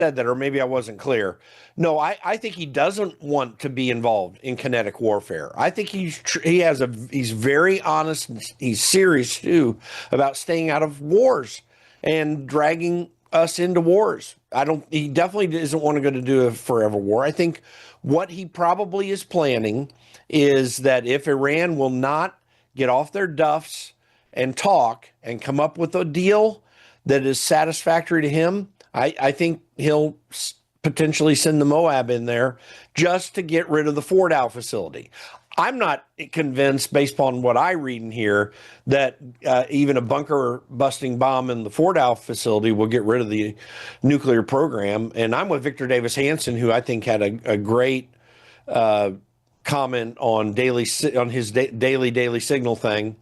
said that, or maybe I wasn't clear. No, I think he doesn't want to be involved in kinetic warfare. I think he's very honest and he's serious too about staying out of wars and dragging us into wars. He definitely doesn't want to go to do a forever war. I think what he probably is planning is that if Iran will not get off their duffs and talk and come up with a deal that is satisfactory to him, I think he'll potentially send the Moab in there just to get rid of the Fordow facility. I'm not convinced, based upon what I read in here, that even a bunker busting bomb in the Fordow facility will get rid of the nuclear program. And I'm with Victor Davis Hanson, who I think had a great comment on his daily signal thing,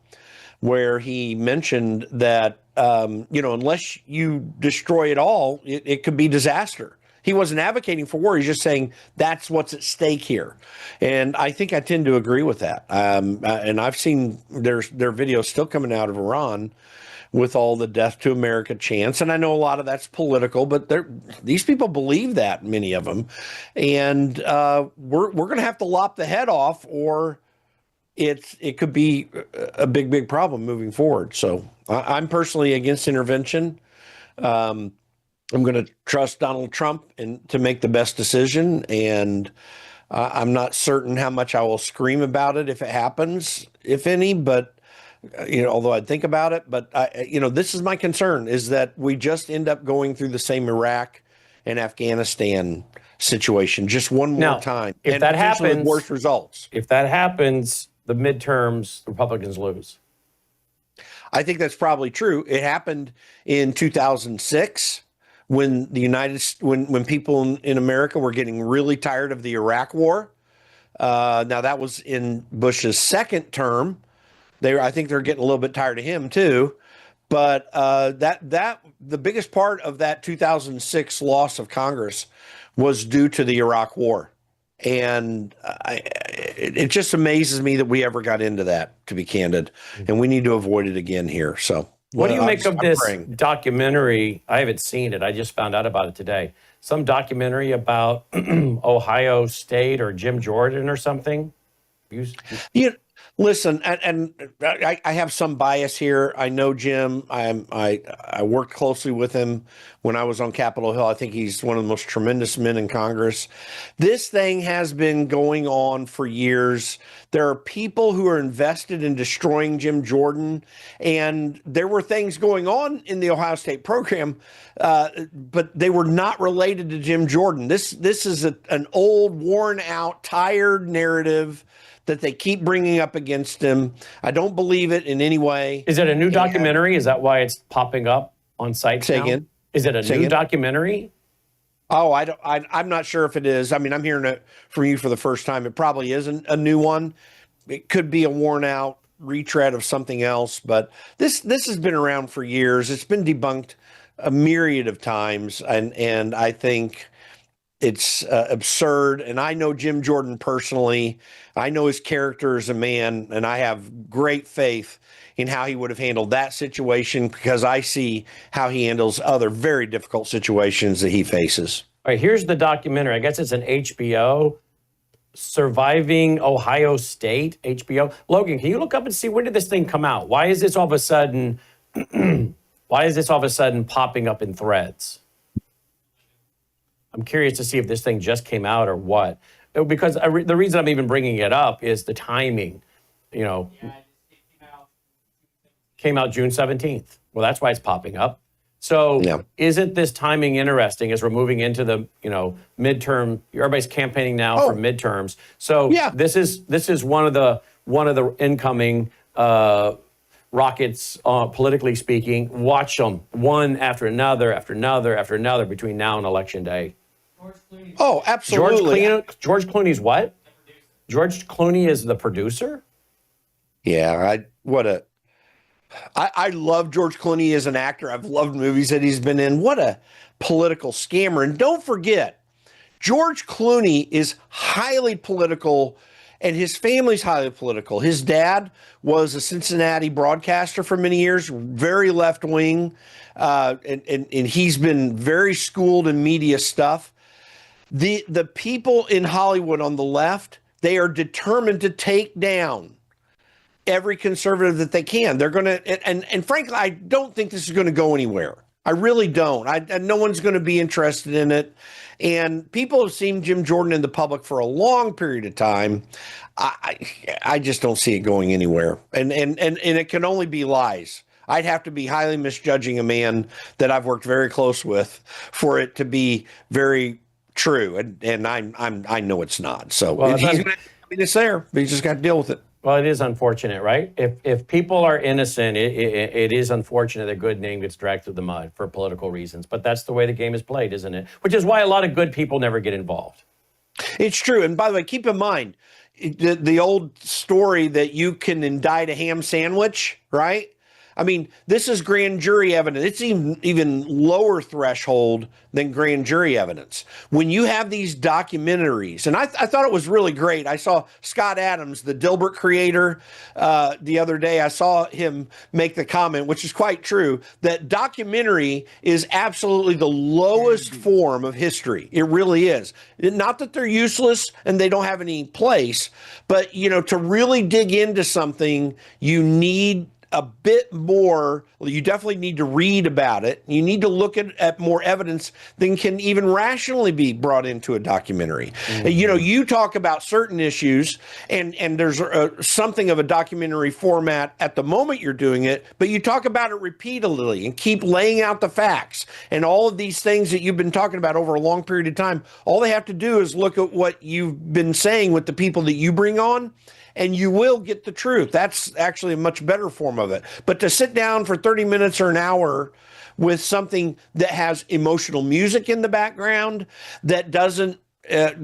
where he mentioned that unless you destroy it all, it could be disaster. He wasn't advocating for war. He's just saying that's what's at stake here. And I think I tend to agree with that. And I've seen their videos still coming out of Iran with all the death to America chants. And I know a lot of that's political, but these people believe that, many of them. And we're going to have to lop the head off, or it could be a big problem moving forward. So I'm personally against intervention. I'm going to trust Donald Trump to make the best decision, and I'm not certain how much I will scream about it if it happens, if any. But although I'd think about it, but this is my concern: is that we just end up going through the same Iraq and Afghanistan situation just one more time, if that happens, with worse results. If that happens, the midterms, the Republicans lose. I think that's probably true. It happened in 2006. When when people in America were getting really tired of the Iraq War. Now that was in Bush's second term. I think they're getting a little bit tired of him too. But the biggest part of that 2006 loss of Congress was due to the Iraq War, and it just amazes me that we ever got into that, to be candid, and we need to avoid it again here. So. What do you make of this documentary? I haven't seen it. I just found out about it today. Some documentary about Ohio State or Jim Jordan or something. Listen, and I have some bias here. I know Jim. I worked closely with him when I was on Capitol Hill. I think he's one of the most tremendous men in Congress. This thing has been going on for years. There are people who are invested in destroying Jim Jordan, and there were things going on in the Ohio State program, but they were not related to Jim Jordan. This is an old, worn out, tired narrative that they keep bringing up against him. I don't believe it in any way. Is it a new documentary? Is that why it's popping up on sites now? Again? Is it a new documentary? Oh, I'm not sure if it is. I mean, I'm hearing it from you for the first time. It probably isn't a new one. It could be a worn out retread of something else, but this has been around for years. It's been debunked a myriad of times, and I think it's absurd. And I know Jim Jordan personally. I know his character as a man, and I have great faith in how he would have handled that situation, because I see how he handles other very difficult situations that he faces. All right, here's the documentary. I guess it's an HBO, Surviving Ohio State, HBO. Logan, can you look up and see, when did this thing come out? Why is this all of a sudden, popping up in threads? I'm curious to see if this thing just came out or what. Because the reason I'm even bringing it up is the timing. Came out June 17th. Well, that's why it's popping up. So isn't this timing interesting as we're moving into the midterm? Everybody's campaigning now for midterms. So this is one of the incoming rockets, politically speaking. Watch them one after another between now and Election Day. Oh, absolutely. George Clooney's what? George Clooney is the producer? Yeah, I love George Clooney as an actor. I've loved movies that he's been in. What a political scammer. And don't forget, George Clooney is highly political and his family's highly political. His dad was a Cincinnati broadcaster for many years, very left wing, and he's been very schooled in media stuff. The people in Hollywood on the left, they are determined to take down every conservative that they can. They're going to, and frankly, I don't think this is going to go anywhere. I really don't. No one's going to be interested in it. And people have seen Jim Jordan in the public for a long period of time. I just don't see it going anywhere. And it can only be lies. I'd have to be highly misjudging a man that I've worked very close with for it to be very true. And I know it's not. So it's there. But he's just got to deal with it. Well, it is unfortunate, right? If people are innocent, it is unfortunate that good name gets dragged through the mud for political reasons. But that's the way the game is played, isn't it? Which is why a lot of good people never get involved. It's true. And by the way, keep in mind the old story that you can indict a ham sandwich, right? I mean, this is grand jury evidence. It's even lower threshold than grand jury evidence. When you have these documentaries, and I thought it was really great. I saw Scott Adams, the Dilbert creator, the other day. I saw him make the comment, which is quite true, that documentary is absolutely the lowest form of history. It really is. Not that they're useless and they don't have any place, but, to really dig into something, you need a bit more. Well, you definitely need to read about it. You need to look at more evidence than can even rationally be brought into a documentary. Mm-hmm. You talk about certain issues and there's something of a documentary format at the moment you're doing it, but you talk about it repeatedly and keep laying out the facts and all of these things that you've been talking about over a long period of time. All they have to do is look at what you've been saying with the people that you bring on, and you will get the truth. That's actually a much better form of it. But to sit down for 30 minutes or an hour with something that has emotional music in the background, that doesn't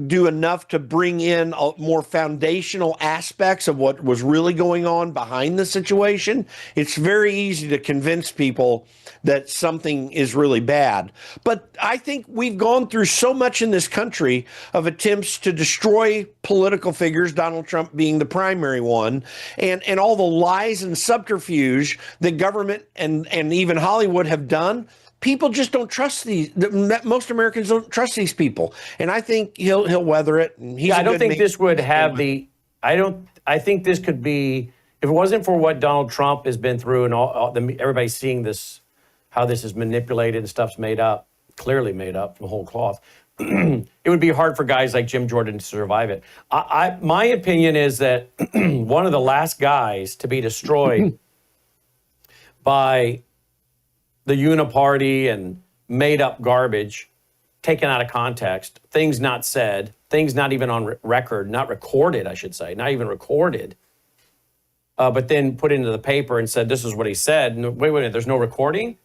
do enough to bring in more foundational aspects of what was really going on behind the situation, it's very easy to convince people that something is really bad. But I think we've gone through so much in this country of attempts to destroy political figures, Donald Trump being the primary one, and all the lies and subterfuge that government and even Hollywood have done. People just don't trust most Americans don't trust these people. And I think he'll weather it. And I don't think this would have I think this could be, if it wasn't for what Donald Trump has been through and everybody's seeing this, how this is manipulated and stuff's made up, clearly made up from whole cloth, it would be hard for guys like Jim Jordan to survive it. My opinion is that one of the last guys to be destroyed by the uniparty and made up garbage, taken out of context, things not said, things not even on record, not recorded, I should say, not even recorded, but then put into the paper and said, this is what he said. And wait a minute, there's no recording?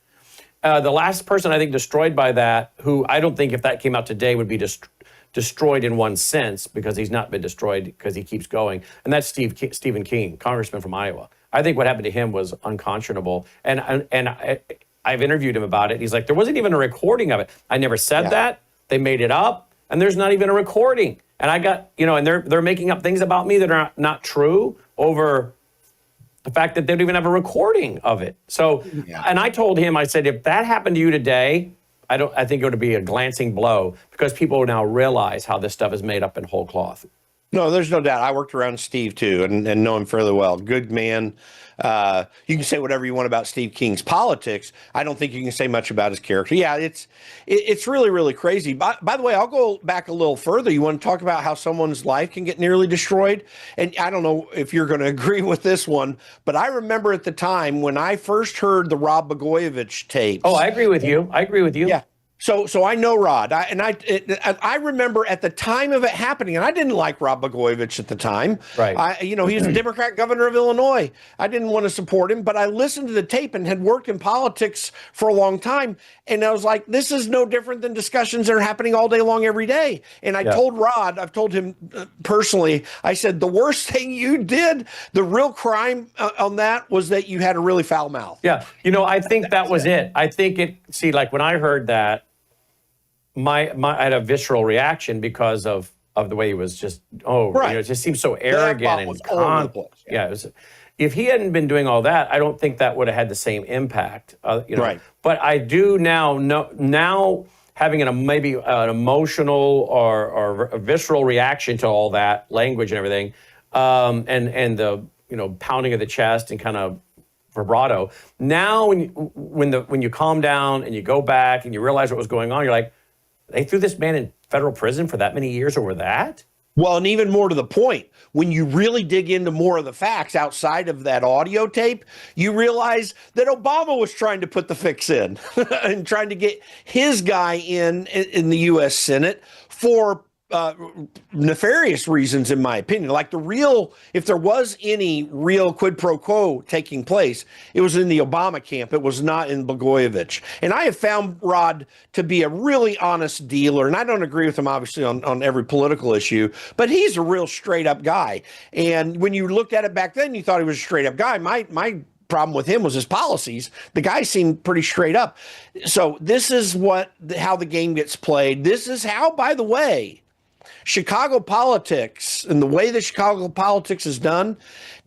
The last person I think destroyed by that, who I don't think if that came out today would be destroyed in one sense, because he's not been destroyed because he keeps going, and that's Stephen King, congressman from Iowa. I think what happened to him was unconscionable. And I've interviewed him about it. He's like, there wasn't even a recording of it. I never said that. They made it up, and there's not even a recording. And I got, and they're making up things about me that are not true over the fact that they don't even have a recording of it. So, and I told him, I said, if that happened to you today, I think it would be a glancing blow, because people now realize how this stuff is made up in whole cloth. No, there's no doubt. I worked around Steve too, and know him fairly well. Good man. You can say whatever you want about Steve King's politics. I don't think you can say much about his character. Yeah, it's really, really crazy. By the way, I'll go back a little further. You want to talk about how someone's life can get nearly destroyed? And I don't know if you're going to agree with this one, but I remember at the time when I first heard the Rod Blagojevich tapes. Oh, I agree with you. Yeah. So I know Rod, I remember at the time of it happening, and I didn't like Rod Blagojevich at the time. Right. He was a Democrat governor of Illinois. I didn't want to support him, but I listened to the tape and had worked in politics for a long time, and I was like, this is no different than discussions that are happening all day long every day. And I told Rod, I've told him personally, I said, the worst thing you did, the real crime on that was that you had a really foul mouth. Yeah. I think that was it. I think like when I heard that, I had a visceral reaction because of of the way he was just, it just seems so arrogant and all over the place. Yeah, it was, if he hadn't been doing all that, I don't think that would have had the same impact. Right. But I do now having maybe an emotional or a visceral reaction to all that language and everything, and the pounding of the chest and kind of vibrato. Now, when you calm down and you go back and you realize what was going on, you're like, they threw this man in federal prison for that many years over that? Well, and even more to the point, when you really dig into more of the facts outside of that audio tape, you realize that Obama was trying to put the fix in and trying to get his guy in the U.S. Senate for nefarious reasons, in my opinion. Like if there was any real quid pro quo taking place, it was in the Obama camp. It was not in Blagojevich. And I have found Rod to be a really honest dealer. And I don't agree with him, obviously, on every political issue, but he's a real straight up guy. And when you looked at it back then, you thought he was a straight up guy. My problem with him was his policies. The guy seemed pretty straight up. So this is how the game gets played. This is how, by the way, Chicago politics and the way that Chicago politics is done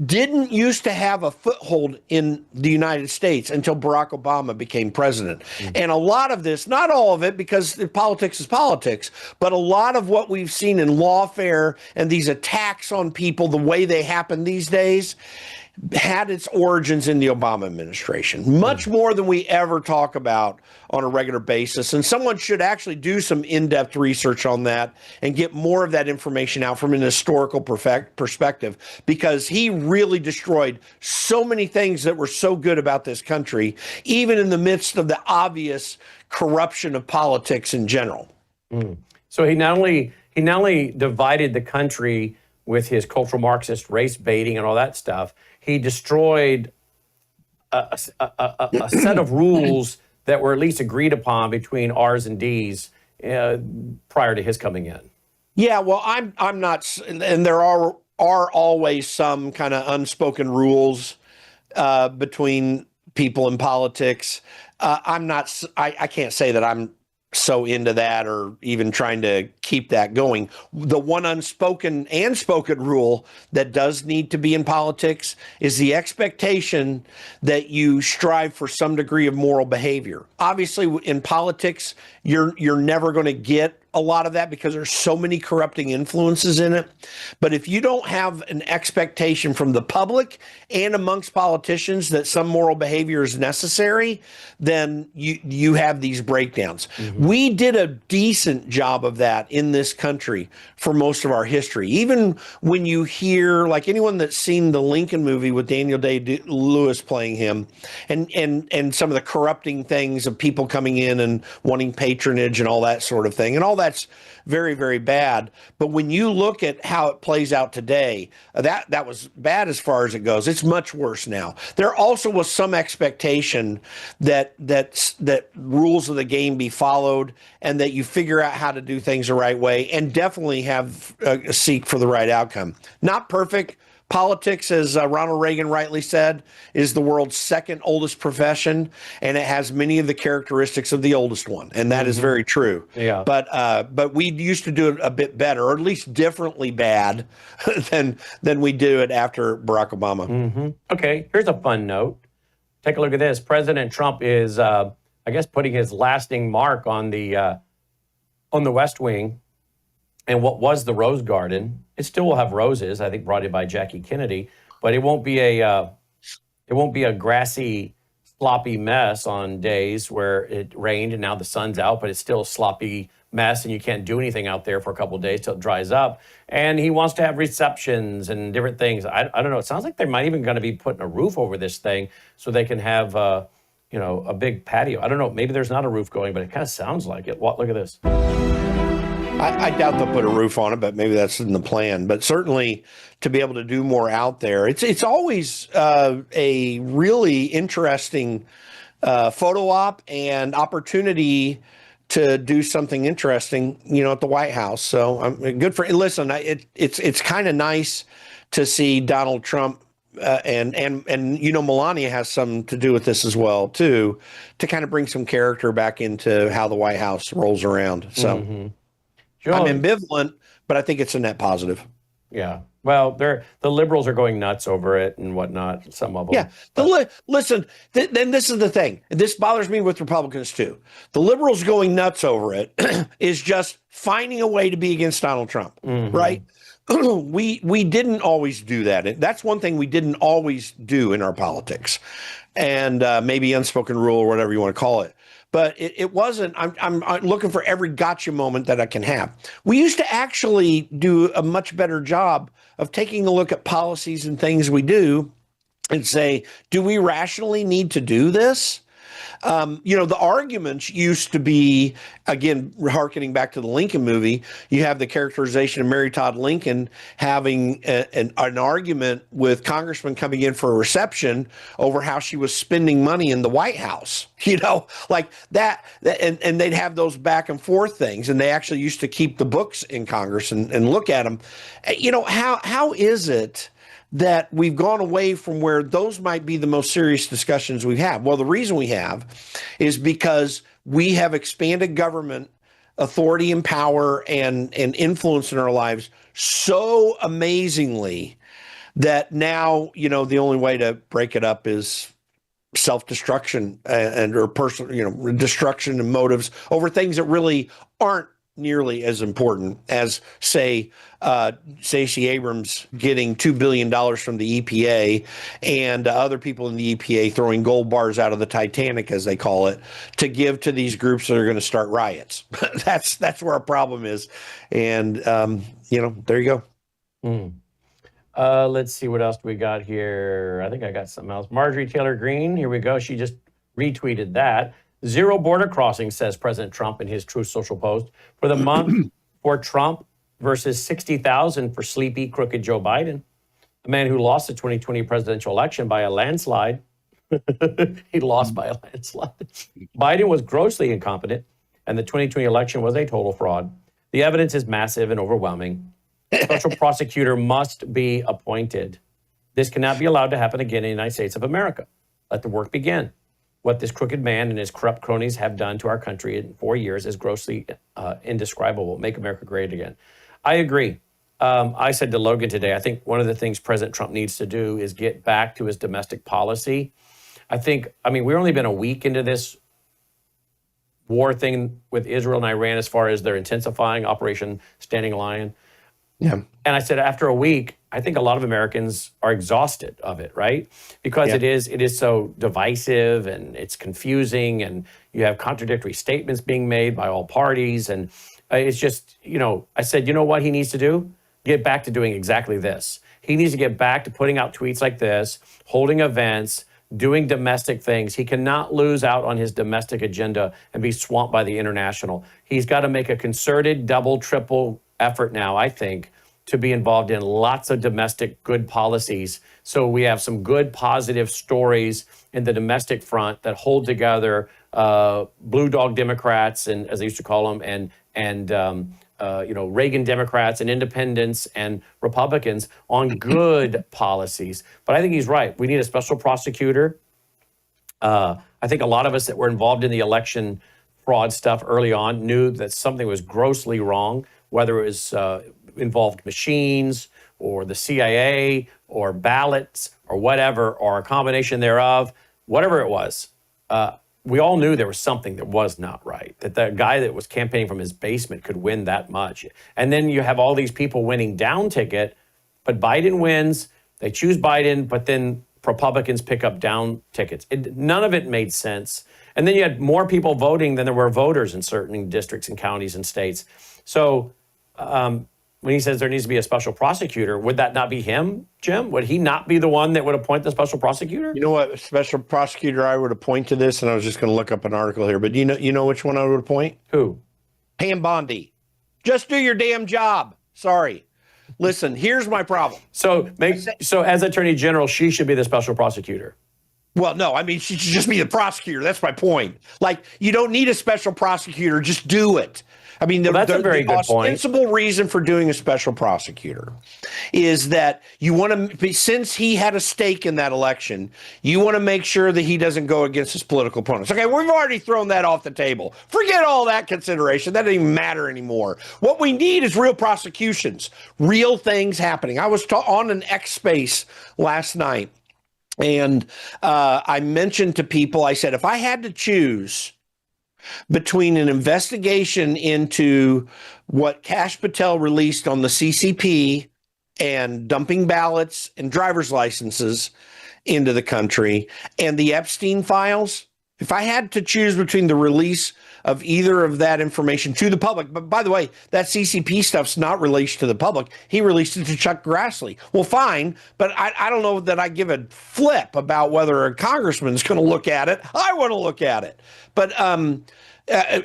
didn't used to have a foothold in the United States until Barack Obama became president. Mm-hmm. And a lot of this, not all of it, because politics is politics, but a lot of what we've seen in lawfare and these attacks on people, the way they happen these days, had its origins in the Obama administration, much more than we ever talk about on a regular basis. And someone should actually do some in-depth research on that and get more of that information out from an historical perspective, because he really destroyed so many things that were so good about this country, even in the midst of the obvious corruption of politics in general. So he not only divided the country with his cultural Marxist race baiting and all that stuff, he destroyed a set of rules that were at least agreed upon between R's and D's prior to his coming in. Yeah, well, I'm not, and there are always some kind of unspoken rules between people in politics. I can't say that I'm so into that or even trying to keep that going. The one unspoken and spoken rule that does need to be in politics is the expectation that you strive for some degree of moral behavior. Obviously, in politics, you're never going to get a lot of that because there's so many corrupting influences in it. But if you don't have an expectation from the public and amongst politicians that some moral behavior is necessary, then you have these breakdowns. Mm-hmm. We did a decent job of that in this country for most of our history. Even when you hear, like anyone that's seen the Lincoln movie with Daniel Day-Lewis playing him, and some of the corrupting things of people coming in and wanting patronage and all that sort of thing, and all that's very, very bad. But when you look at how it plays out today, that was bad as far as it goes. It's much worse now. There also was some expectation that rules of the game be followed and that you figure out how to do things the right way and definitely have seek for the right outcome. Not perfect. Politics, as Ronald Reagan rightly said, is the world's second oldest profession, and it has many of the characteristics of the oldest one, and that is very true. Yeah. But we used to do it a bit better, or at least differently bad, than we do it after Barack Obama. Mm-hmm. Okay, here's a fun note. Take a look at this. President Trump is, I guess, putting his lasting mark on the West Wing. And what was the Rose Garden, it still will have roses, I think brought in by Jackie Kennedy, but it won't be a grassy, sloppy mess on days where it rained and now the sun's out, but it's still a sloppy mess and you can't do anything out there for a couple of days till it dries up. And he wants to have receptions and different things. I don't know. It sounds like they're not even going to be putting a roof over this thing so they can have a big patio. I don't know. Maybe there's not a roof going, but it kind of sounds like it. Look at this. I doubt they'll put a roof on it, but maybe that's in the plan. But certainly to be able to do more out there, it's always a really interesting photo op and opportunity to do something interesting, at the White House. So I'm good for. Listen, it's kind of nice to see Donald Trump. And Melania has something to do with this as well, too, to kind of bring some character back into how the White House rolls around. So. Mm-hmm. I'm ambivalent, but I think it's a net positive. Yeah. Well, the liberals are going nuts over it and whatnot. Some of them. Yeah. Listen, then this is the thing. This bothers me with Republicans too. The liberals going nuts over it is just finding a way to be against Donald Trump, right? We didn't always do that. That's one thing we didn't always do in our politics, and maybe unspoken rule or whatever you want to call it. But it wasn't. I'm looking for every gotcha moment that I can have. We used to actually do a much better job of taking a look at policies and things we do and say, do we rationally need to do this? The arguments used to be, again, hearkening back to the Lincoln movie, you have the characterization of Mary Todd Lincoln having an argument with congressmen coming in for a reception over how she was spending money in the White House, like that. And they'd have those back and forth things. And they actually used to keep the books in Congress and look at them. How is it that we've gone away from where those might be the most serious discussions we have? Well, the reason we have is because we have expanded government authority and power and influence in our lives so amazingly that now, the only way to break it up is self-destruction or personal, destruction and motives over things that really aren't nearly as important as, say, Stacey Abrams getting $2 billion from the EPA and other people in the EPA throwing gold bars out of the Titanic, as they call it, to give to these groups that are going to start riots. That's where our problem is. And, there you go. Let's see, what else do we got here? I think I got something else. Marjorie Taylor Greene, here we go. She just retweeted that. Zero border crossings, says President Trump in his Truth Social post. For the month for Trump versus 60,000 for sleepy, crooked Joe Biden, a man who lost the 2020 presidential election by a landslide. He lost by a landslide. Biden was grossly incompetent, and the 2020 election was a total fraud. The evidence is massive and overwhelming. A special prosecutor must be appointed. This cannot be allowed to happen again in the United States of America. Let the work begin. What this crooked man and his corrupt cronies have done to our country in 4 years is grossly indescribable. Make America great again. I agree. I said to Logan today, I think one of the things President Trump needs to do is get back to his domestic policy. We've only been a week into this war thing with Israel and Iran as far as they're intensifying Operation Standing Lion. Yeah. And I said, after a week, I think a lot of Americans are exhausted of it, right? Because it is so divisive and it's confusing and you have contradictory statements being made by all parties. And it's just, I said, you know what he needs to do? Get back to doing exactly this. He needs to get back to putting out tweets like this, holding events, doing domestic things. He cannot lose out on his domestic agenda and be swamped by the international. He's got to make a concerted double, triple effort now, I think, to be involved in lots of domestic good policies. So we have some good positive stories in the domestic front that hold together blue dog Democrats, and as they used to call them, and Reagan Democrats and independents and Republicans on good policies. But I think he's right. We need a special prosecutor. I think a lot of us that were involved in the election fraud stuff early on knew that something was grossly wrong, whether it was involved machines or the CIA or ballots or whatever, or a combination thereof, whatever it was. We all knew there was something that was not right, that the guy that was campaigning from his basement could win that much. And then you have all these people winning down ticket, but Biden wins, they choose Biden, but then Republicans pick up down tickets. None of it made sense. And then you had more people voting than there were voters in certain districts and counties and states. So when he says there needs to be a special prosecutor, would that not be him, Jim? Would he not be the one that would appoint the special prosecutor? You know what special prosecutor I would appoint to this? And I was just going to look up an article here, but you know which one I would appoint? Who? Pam Bondi. Just do your damn job. Sorry. Listen, here's my problem. So as Attorney General, she should be the special prosecutor. Well, no, she should just be the prosecutor. That's my point. Like, you don't need a special prosecutor. Just do it. I mean, that's a very good point. ostensible reason for doing a special prosecutor is that you want to, since he had a stake in that election, you want to make sure that he doesn't go against his political opponents. Okay, we've already thrown that off the table. Forget all that consideration. That doesn't even matter anymore. What we need is real prosecutions, real things happening. I was on an X Space last night, and I mentioned to people, I said, if I had to choose between an investigation into what Kash Patel released on the CCP and dumping ballots and driver's licenses into the country and the Epstein files, if I had to choose between the release of either of that information to the public, but by the way, that CCP stuff's not released to the public. He released it to Chuck Grassley. Well, fine, but I don't know that I give a flip about whether a congressman's going to look at it. I want to look at it. But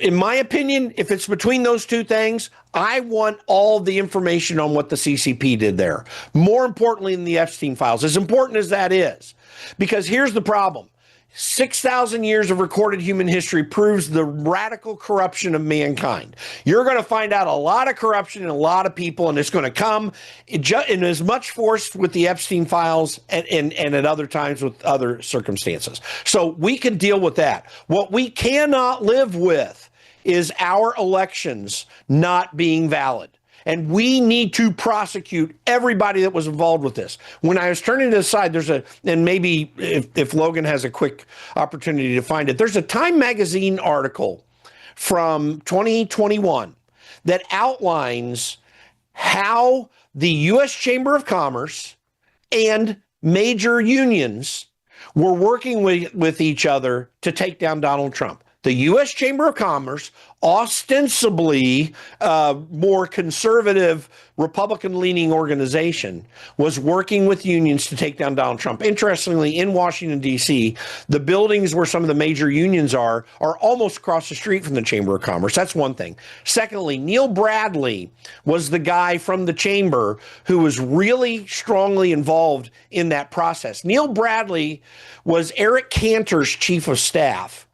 in my opinion, if it's between those two things, I want all the information on what the CCP did there. More importantly than the Epstein files, as important as that is, because here's the problem. 6,000 years of recorded human history proves the radical corruption of mankind. You're going to find out a lot of corruption in a lot of people, and it's going to come in as much force with the Epstein files and at other times with other circumstances. So we can deal with that. What we cannot live with is our elections not being valid. And we need to prosecute everybody that was involved with this. When I was turning to the side, and maybe if Logan has a quick opportunity to find it, there's a Time Magazine article from 2021 that outlines how the U.S. Chamber of Commerce and major unions were working with each other to take down Donald Trump. The U.S. Chamber of Commerce, ostensibly more conservative, Republican-leaning organization, was working with unions to take down Donald Trump. Interestingly, in Washington, D.C., the buildings where some of the major unions are almost across the street from the Chamber of Commerce. That's one thing. Secondly, Neil Bradley was the guy from the Chamber who was really strongly involved in that process. Neil Bradley was Eric Cantor's chief of staff.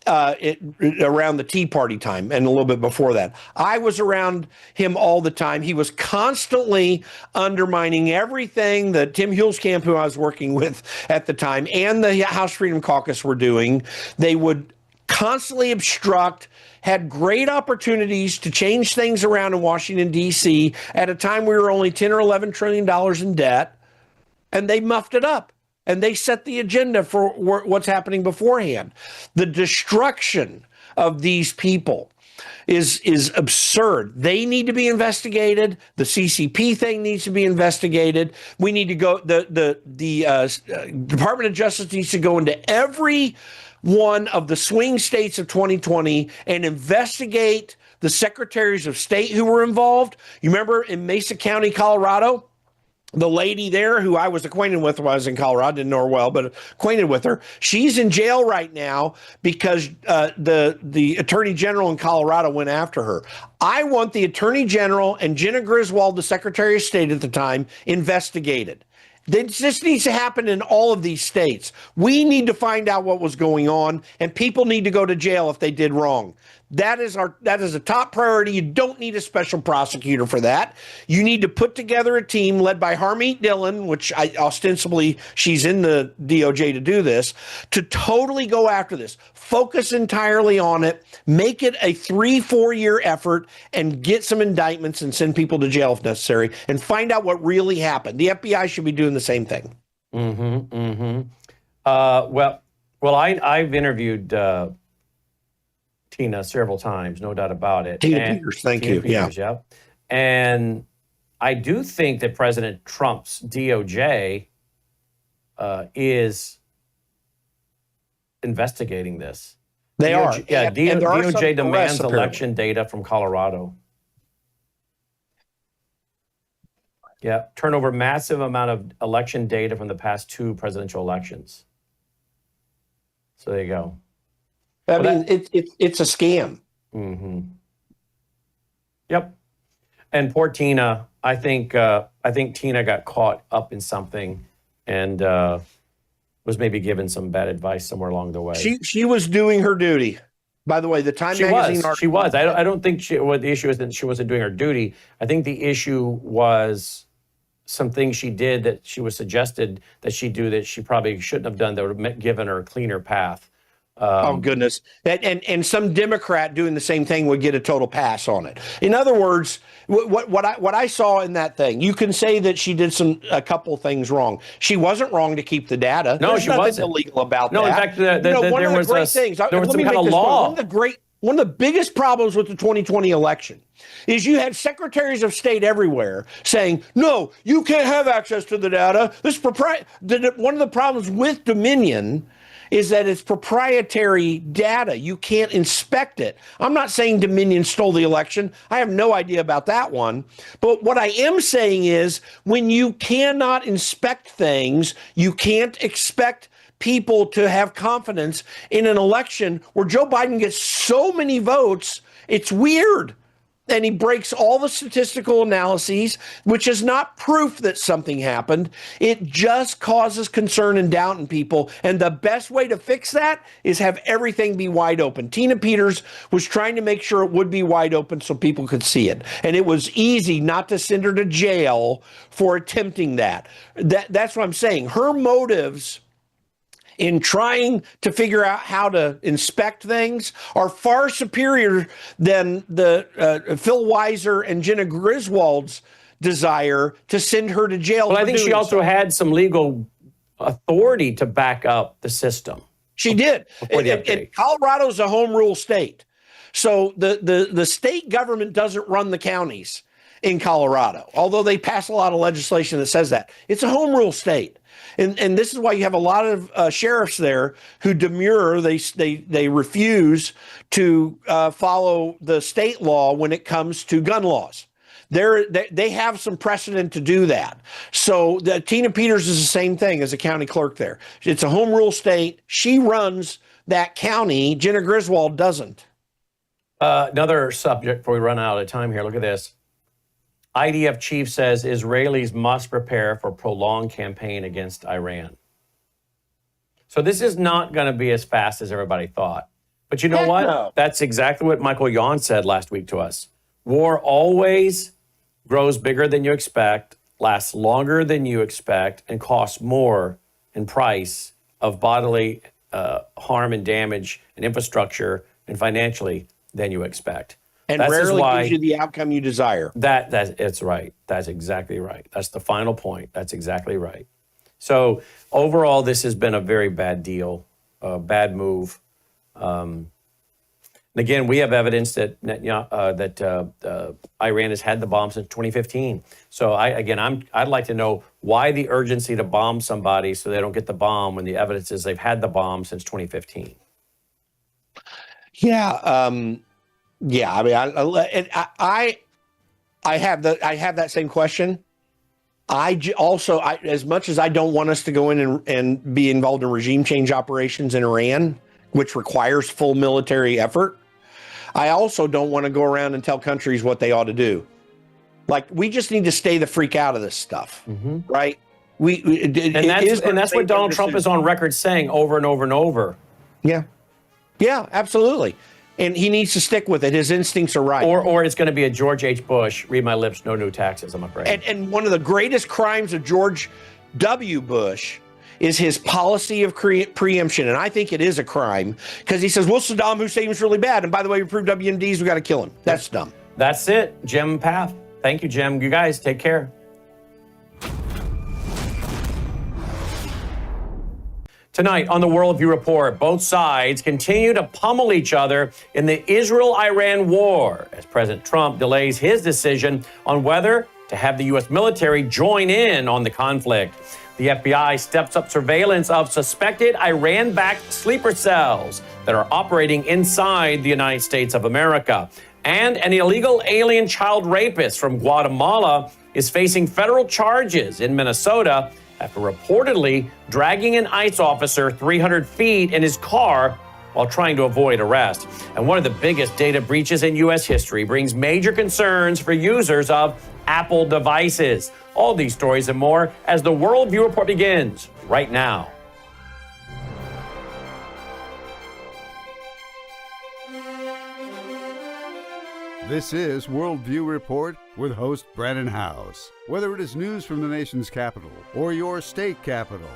Around the Tea Party time and a little bit before that. I was around him all the time. He was constantly undermining everything that Tim Huelskamp, who I was working with at the time, and the House Freedom Caucus were doing. They would constantly obstruct, had great opportunities to change things around in Washington, D.C. at a time we were only $10 or $11 trillion in debt, and they muffed it up. And they set the agenda for what's happening beforehand. The destruction of these people is absurd. They need to be investigated. The CCP thing needs to be investigated. We need to go. The Department of Justice needs to go into every one of the swing states of 2020 and investigate the secretaries of state who were involved. You remember in Mesa County, Colorado? The lady there who I was acquainted with when I was in Colorado, didn't know her well, but acquainted with her. She's in jail right now because the attorney general in Colorado went after her. I want the attorney general and Jenna Griswold, the secretary of state at the time, investigated. This needs to happen in all of these states. We need to find out what was going on, and people need to go to jail if they did wrong. That is a top priority. You don't need a special prosecutor for that. You need to put together a team led by Harmeet Dillon, which ostensibly she's in the DOJ to do this, to totally go after this. Focus entirely on it. Make it a 3-4 year effort and get some indictments and send people to jail if necessary and find out what really happened. The FBI should be doing the same thing. Well, I've interviewed Tina several times, no doubt about it. Tina Peters, thank you. Peters, yeah. And I do think that President Trump's DOJ is investigating this. They are. Yeah, DOJ demands arrests, election data from Colorado. Yeah, turn over massive amount of election data from the past 2 presidential elections. So there you go. I mean, it's a scam. Mm-hmm. Yep. And poor Tina, I think Tina got caught up in something and was maybe given some bad advice somewhere along the way. She was doing her duty. By the way, the Time She magazine was. article. She was. I don't think what the issue is that she wasn't doing her duty. I think the issue was some things she did that she was suggested that she do that she probably shouldn't have done that would have given her a cleaner path. Oh, goodness. And some Democrat doing the same thing would get a total pass on it. In other words, what I saw in that thing, you can say that she did a couple things wrong. She wasn't wrong to keep the data. No, There's she nothing wasn't. illegal about No, that. in fact, One there of was the great things. there was Let some me kind make of this law. point. One of the biggest problems with the 2020 election is you had secretaries of state everywhere saying, no, you can't have access to the data. One of the problems with Dominion is that it's proprietary data. You can't inspect it. I'm not saying Dominion stole the election. I have no idea about that one. But what I am saying is when you cannot inspect things, you can't expect people to have confidence in an election where Joe Biden gets so many votes. It's weird. And he breaks all the statistical analyses, which is not proof that something happened. It just causes concern and doubt in people. And the best way to fix that is have everything be wide open. Tina Peters was trying to make sure it would be wide open so people could see it. And it was easy not to send her to jail for attempting that. That's what I'm saying. Her motives in trying to figure out how to inspect things are far superior than the Phil Weiser and Jenna Griswold's desire to send her to jail. Well, I think she also had some legal authority to back up the system. She did. And Colorado's a home rule state. So the state government doesn't run the counties in Colorado, although they pass a lot of legislation that says that. It's a home rule state. And this is why you have a lot of sheriffs there who demur. They refuse to follow the state law when it comes to gun laws. They have some precedent to do that. So Tina Peters is the same thing as a county clerk there. It's a home rule state. She runs that county. Jenna Griswold doesn't. Another subject before we run out of time here. Look at this. IDF chief says Israelis must prepare for prolonged campaign against Iran. So this is not going to be as fast as everybody thought. But you know what? No. That's exactly what Michael Yon said last week to us. War always grows bigger than you expect, lasts longer than you expect, and costs more in price of bodily harm and damage and infrastructure and financially than you expect. And rarely gives you the outcome you desire. It's right. That's exactly right. That's the final point. That's exactly right. So overall, this has been a very bad deal, a bad move. And again, we have evidence that Iran has had the bomb since 2015. So I'd like to know why the urgency to bomb somebody so they don't get the bomb when the evidence is they've had the bomb since 2015. Yeah. Yeah, I mean, I have that same question. As much as I don't want us to go in and be involved in regime change operations in Iran, which requires full military effort, I also don't want to go around and tell countries what they ought to do. Like, we just need to stay the freak out of this stuff, right? That's what Donald Trump is on record saying over and over and over. Yeah, absolutely. And he needs to stick with it. His instincts are right. Or it's going to be a George H. Bush, read my lips, no new taxes, I'm afraid. And one of the greatest crimes of George W. Bush is his policy of preemption. And I think it is a crime because he says, well, Saddam Hussein was really bad. And by the way, we proved WMDs, we got to kill him. That's dumb. That's it. Jim Path. Thank you, Jim. You guys take care. Tonight on the Worldview Report, both sides continue to pummel each other in the Israel-Iran war as President Trump delays his decision on whether to have the U.S. military join in on the conflict. The FBI steps up surveillance of suspected Iran-backed sleeper cells that are operating inside the United States of America. And an illegal alien child rapist from Guatemala is facing federal charges in Minnesota after reportedly dragging an ICE officer 300 feet in his car while trying to avoid arrest. And one of the biggest data breaches in U.S. history brings major concerns for users of Apple devices. All these stories and more as the Worldview Report begins right now. This is Worldview Report with host Brandon House. Whether it is news from the nation's capital or your state capital,